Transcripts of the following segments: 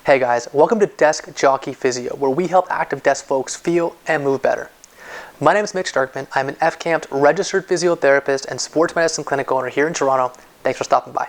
Hey guys, welcome to Desk Jockey Physio, where we help active desk folks feel and move better. My name is Mitch Starkman. I'm an FCAMP registered physiotherapist and sports medicine clinic owner here in Toronto. Thanks for stopping by.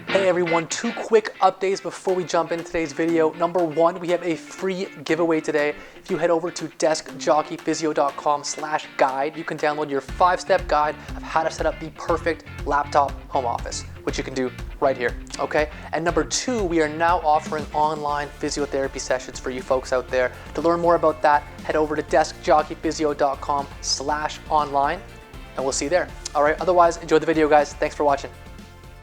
Hey everyone, two quick updates before we jump into today's video. Number one, we have a free giveaway today. If you head over to deskjockeyphysio.com/guide, you can download your 5-step guide of how to set up the perfect laptop home office, which you can do right here, okay? And number two, we are now offering online physiotherapy sessions for you folks out there. To learn more about that, head over to deskjockeyphysio.com/online, and we'll see you there. All right, otherwise, enjoy the video, guys. Thanks for watching.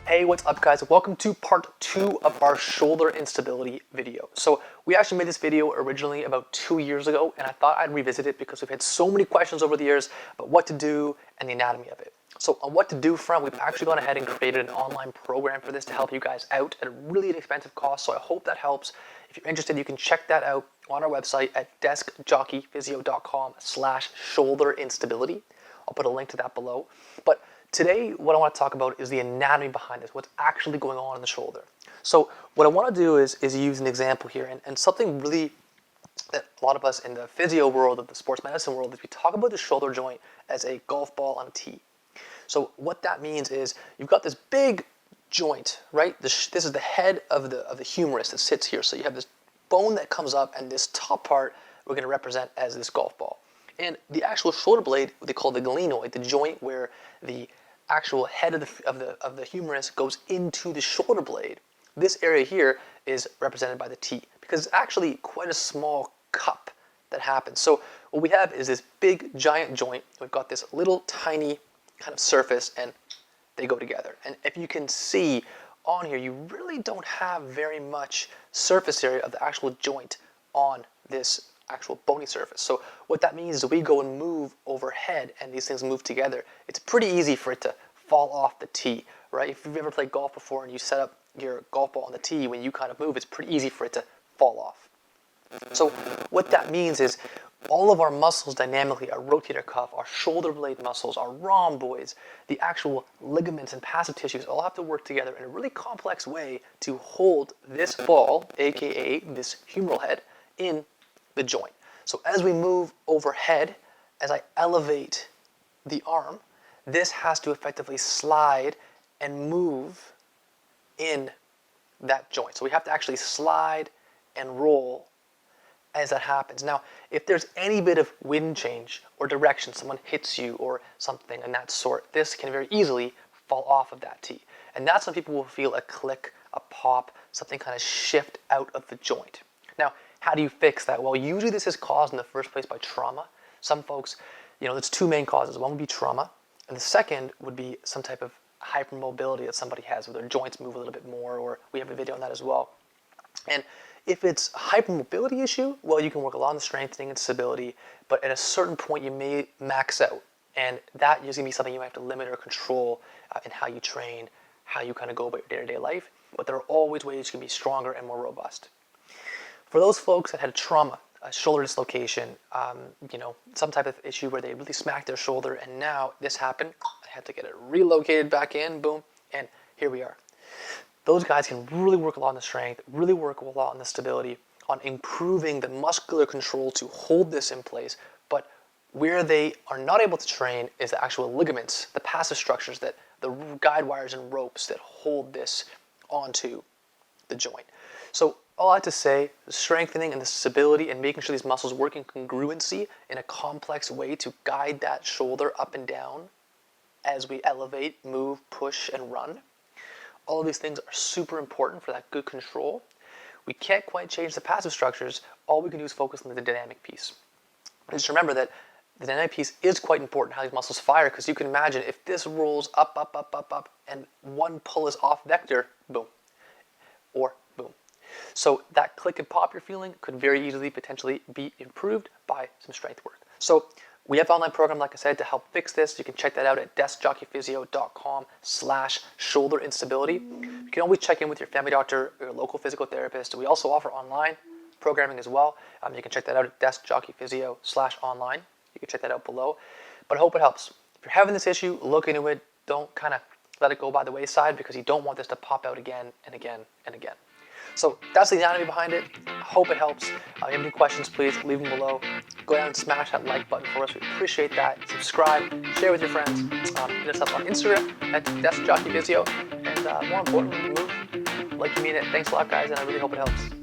Hey, what's up guys? Welcome to part 2 of our shoulder instability video. So we actually made this video originally about 2 years ago, and I thought I'd revisit it because we've had so many questions over the years about what to do and the anatomy of it. So on what to do front, we've actually gone ahead and created an online program for this to help you guys out at a really inexpensive cost. So I hope that helps. If you're interested, you can check that out on our website at deskjockeyphysio.com/shoulder instability. I'll put a link to that below. But today, what I want to talk about is the anatomy behind this, what's actually going on in the shoulder. So what I want to do is use an example here, and something really that a lot of us in the physio world, of the sports medicine world, is we talk about the shoulder joint as a golf ball on a tee. So what that means is you've got this big joint, right? This is the head of the humerus that sits here. So you have this bone that comes up, and this top part we're going to represent as this golf ball. And the actual shoulder blade, what they call the glenoid, the joint where the actual head of the humerus goes into the shoulder blade. This area here is represented by the T because it's actually quite a small cup that happens. So what we have is this big giant joint. We've got this little tiny kind of surface, and they go together. And if you can see on here, you really don't have very much surface area of the actual joint on this actual bony surface. So what that means is we go and move overhead and these things move together. It's pretty easy for it to fall off the tee, right? If you've ever played golf before and you set up your golf ball on the tee, when you kind of move, it's pretty easy for it to fall off. So what that means is all of our muscles dynamically, our rotator cuff, our shoulder blade muscles, our rhomboids, the actual ligaments and passive tissues all have to work together in a really complex way to hold this ball, aka this humeral head, in the joint. So as we move overhead, as I elevate the arm, this has to effectively slide and move in that joint. So we have to actually slide and roll as that happens. Now, if there's any bit of wind change or direction, someone hits you or something in that sort, this can very easily fall off of that tee. And that's when people will feel a click, a pop, something kind of shift out of the joint. Now, how do you fix that? Well, usually this is caused in the first place by trauma. Some folks, there's two main causes. One would be trauma, and the second would be some type of hypermobility that somebody has, where their joints move a little bit more, or we have a video on that as well. And if it's a hypermobility issue, well, you can work a lot on the strengthening and stability, but at a certain point you may max out, and that is going to be something you might have to limit or control in how you train, how you kind of go about your day-to-day life, but there are always ways you can be stronger and more robust. For those folks that had trauma, a shoulder dislocation, some type of issue where they really smacked their shoulder and now this happened, I had to get it relocated back in, boom, and here we are. Those guys can really work a lot on the strength, really work a lot on the stability, on improving the muscular control to hold this in place, but where they are not able to train is the actual ligaments, the passive structures, that the guide wires and ropes that hold this onto the joint. So all I have to say, the strengthening and the stability and making sure these muscles work in congruency in a complex way to guide that shoulder up and down as we elevate, move, push, and run. All of these things are super important for that good control. We can't quite change the passive structures. All we can do is focus on the dynamic piece. And just remember that the dynamic piece is quite important, how these muscles fire, because you can imagine if this rolls up, up, up, up, up, and one pull is off vector, boom, or boom. So that click and pop you're feeling could very easily potentially be improved by some strength work. So we have an online program, like I said, to help fix this. You can check that out at deskjockeyphysio.com/shoulder instability. You can always check in with your family doctor or your local physical therapist. We also offer online programming as well. You can check that out at deskjockeyphysio/online. You can check that out below. But I hope it helps. If you're having this issue, look into it. Don't kind of let it go by the wayside because you don't want this to pop out again and again and again. So that's the anatomy behind it. I hope it helps. If you have any questions, please leave them below. Go down and smash that like button for us. We appreciate that. Subscribe, share with your friends. Hit us up on Instagram at Jockey Physio. And more importantly, move like you mean it. Thanks a lot, guys, and I really hope it helps.